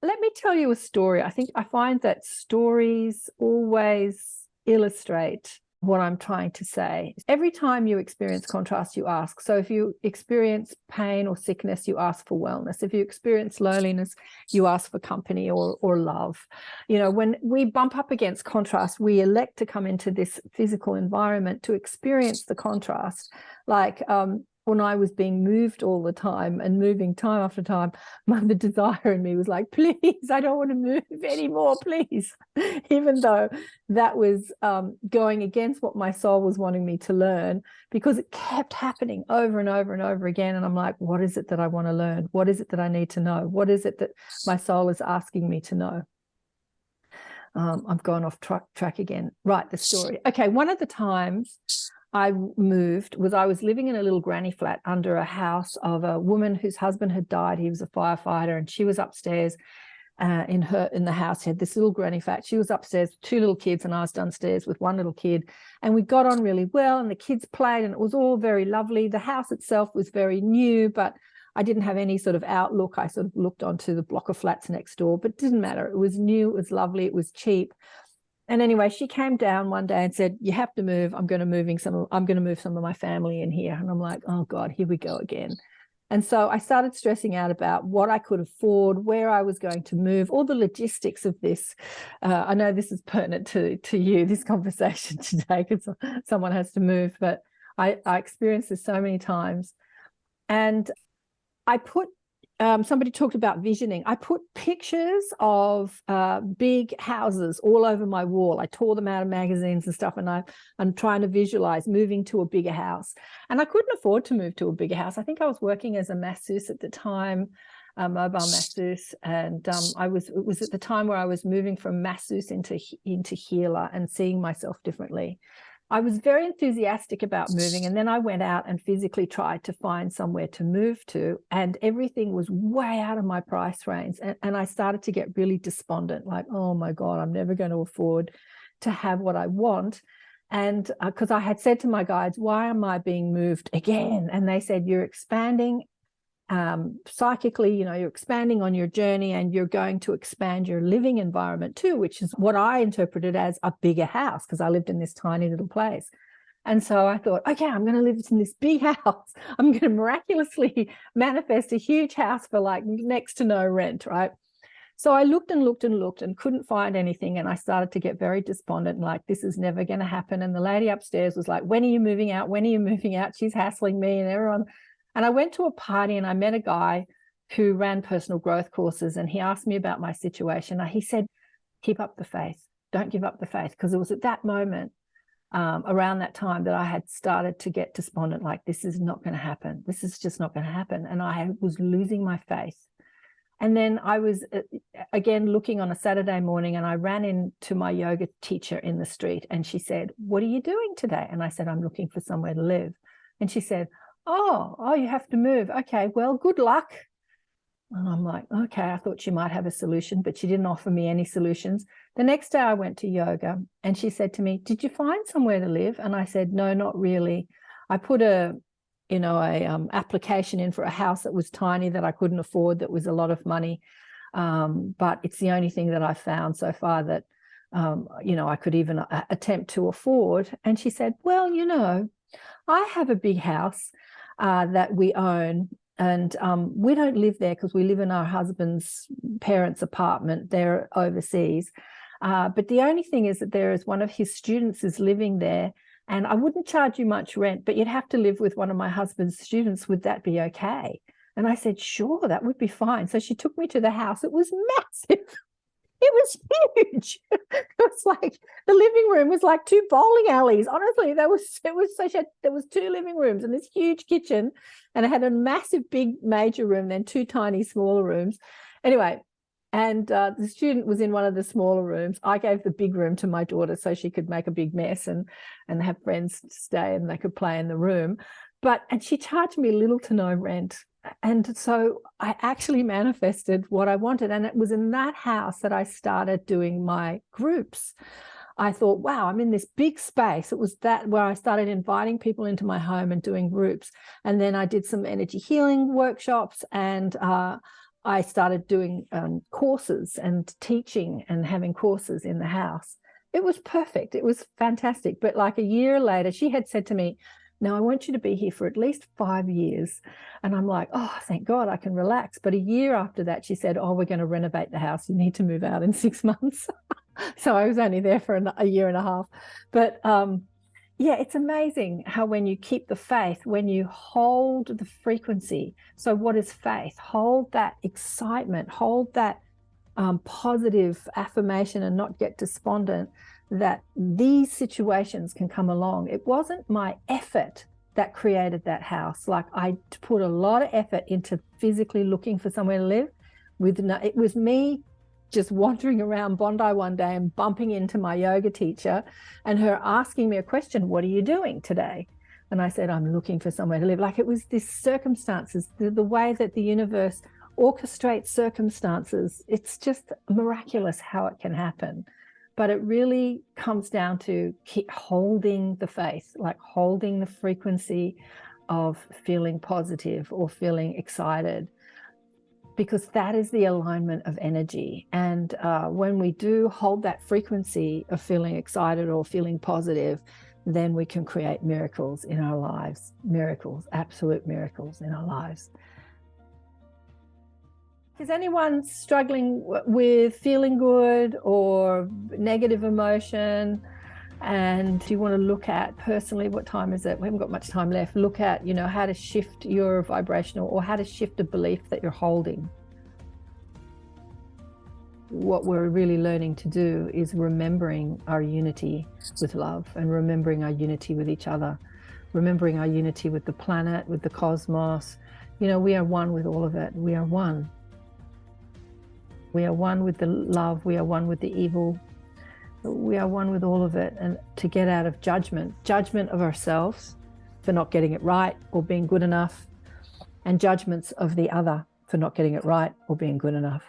let me tell you a story. I find that stories always illustrate what I'm trying to say. Every time you experience contrast, you ask. So if you experience pain or sickness, you ask for wellness. If you experience loneliness, you ask for company or love. You know, when we bump up against contrast, we elect to come into this physical environment to experience the contrast. Like when I was being moved all the time and moving time after time, the desire in me was like, please, I don't want to move anymore, please. Even though that was going against what my soul was wanting me to learn, because it kept happening over and over and over again. And I'm like, what is it that I want to learn? What is it that I need to know? What is it that my soul is asking me to know? I'm going off track again. Right, the story. Okay, one of the times I moved was I was living in a little granny flat under a house of a woman whose husband had died. He was a firefighter, and she was upstairs in the house. She had this little granny flat. She was upstairs with two little kids, and I was downstairs with one little kid. And we got on really well, and the kids played, and it was all very lovely. The house itself was very new, but I didn't have any sort of outlook. I sort of looked onto the block of flats next door, but it didn't matter. It was new, it was lovely, it was cheap. And anyway, she came down one day and said, you have to move. I'm going to move some of my family in here. And I'm like, oh God, here we go again. And so I started stressing out about what I could afford, where I was going to move, all the logistics of this. I know this is pertinent to you, this conversation today, because someone has to move, but I experienced this so many times. And I put somebody talked about visioning. I put pictures of big houses all over my wall. I tore them out of magazines and stuff, and I'm trying to visualize moving to a bigger house. And I couldn't afford to move to a bigger house. I think I was working as a masseuse at the time, a mobile masseuse, and it was at the time where I was moving from masseuse into healer and seeing myself differently. I was very enthusiastic about moving, and then I went out and physically tried to find somewhere to move to, and everything was way out of my price range. And I started to get really despondent, like, oh my God, I'm never going to afford to have what I want. And because I had said to my guides, why am I being moved again? And they said, you're expanding psychically, you know, you're expanding on your journey, and you're going to expand your living environment too, which is what I interpreted as a bigger house, because I lived in this tiny little place. And so I thought, okay, I'm going to live in this big house. I'm going to miraculously manifest a huge house for like next to no rent, right? So I looked and looked and looked and couldn't find anything. And I started to get very despondent, and like, this is never going to happen. And the lady upstairs was like, when are you moving out? When are you moving out? She's hassling me and everyone. And I went to a party, and I met a guy who ran personal growth courses, and he asked me about my situation. He said, keep up the faith. Don't give up the faith. Because it was at that moment, around that time, that I had started to get despondent, like, this is not going to happen. This is just not going to happen. And I was losing my faith. And then I was, again, looking on a Saturday morning, and I ran into my yoga teacher in the street, and she said, what are you doing today? And I said, I'm looking for somewhere to live. And she said, oh, you have to move. Okay, well, good luck. And I'm like, okay, I thought she might have a solution, but she didn't offer me any solutions. The next day I went to yoga, and she said to me, did you find somewhere to live? And I said, no, not really. I put a application in for a house that was tiny, that I couldn't afford, that was a lot of money. But it's the only thing that I found so far that, I could even attempt to afford. And she said, well, I have a big house that we own, and we don't live there because we live in our husband's parents' apartment. They're overseas. But the only thing is that there is one of his students is living there, and I wouldn't charge you much rent, but you'd have to live with one of my husband's students. Would that be okay? And I said, sure, that would be fine. So she took me to the house. It was massive. It was huge. It was like, the living room was like two bowling alleys. Honestly, there was two living rooms and this huge kitchen, and it had a massive big major room, then two tiny smaller rooms. Anyway, and the student was in one of the smaller rooms. I gave the big room to my daughter so she could make a big mess and have friends stay, and they could play in the room. And she charged me little to no rent. And so I actually manifested what I wanted. And it was in that house that I started doing my groups. I thought, wow, I'm in this big space. It was that where I started inviting people into my home and doing groups. And then I did some energy healing workshops, and I started doing courses and teaching and having courses in the house. It was perfect. It was fantastic. But like a year later, she had said to me, now I want you to be here for at least 5 years. And I'm like, oh, thank God I can relax. But a year after that, she said, oh, we're going to renovate the house. You need to move out in 6 months. So I was only there for a year and a half. But yeah, it's amazing how when you keep the faith, when you hold the frequency. So what is faith? Hold that excitement, hold that positive affirmation and not get despondent that these situations can come along. It wasn't my effort that created that house. Like I put a lot of effort into physically looking for somewhere to live. It was me just wandering around Bondi one day and bumping into my yoga teacher and her asking me a question, what are you doing today? And I said, I'm looking for somewhere to live. Like it was this circumstances, the way that the universe orchestrates circumstances. It's just miraculous how it can happen. But it really comes down to keep holding the faith, like holding the frequency of feeling positive or feeling excited, because that is the alignment of energy. And when we do hold that frequency of feeling excited or feeling positive, then we can create miracles in our lives, miracles, absolute miracles in our lives. Is anyone struggling with feeling good or negative emotion? And do you want to look at personally, what time is it? We haven't got much time left. Look at, you know, how to shift your vibrational or how to shift a belief that you're holding. What we're really learning to do is remembering our unity with love and remembering our unity with each other, remembering our unity with the planet, with the cosmos. You know, we are one with all of it. We are one. We are one with the love. We are one with the evil. We are one with all of it. And to get out of judgment of ourselves for not getting it right or being good enough, and judgments of the other for not getting it right or being good enough.